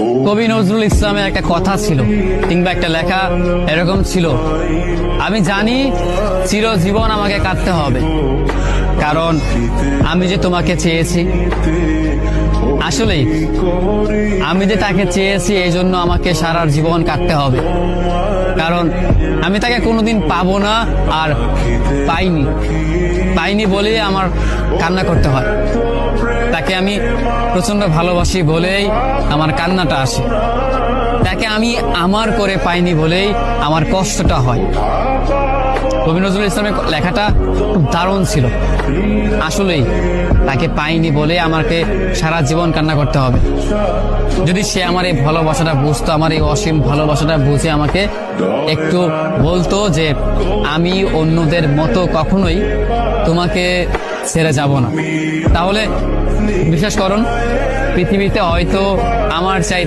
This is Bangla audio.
কবি নজরুল ইসলামের একটা কথা ছিল কিংবা একটা লেখা এরকম ছিল, আমি জানি চিরজীবন আমাকে কাঁদতে হবে, কারণ আমি যে তোমাকে চেয়েছি। আসলেই আমি যে তাকে চেয়েছি এই জন্য আমাকে সারা জীবন কাটতে হবে, কারণ আমি তাকে কোনোদিন পাবো না, আর পাইনি বলেই আমার কান্না করতে হয়। তাকে আমি প্রচন্ড ভালোবাসি বলেই আমার কান্নাটা আসে। তাকে আমি আমার করে পাইনি বলেই আমার কষ্টটা হয়। কবি নজরুল ইসলামের লেখাটা খুব দারুণ ছিল। আসলেই তাকে পাইনি বলে আমাকে সারা জীবন কান্না করতে হবে। যদি সে আমার এই ভালোবাসাটা বুঝতো, আমার এই অসীম ভালোবাসাটা বুঝে আমাকে একটু বলতো যে আমি অন্যদের মতো কখনোই তোমাকে ছেড়ে যাব না, তাহলে বিশ্বাস করুন পৃথিবীতে হয়তো আমার চাই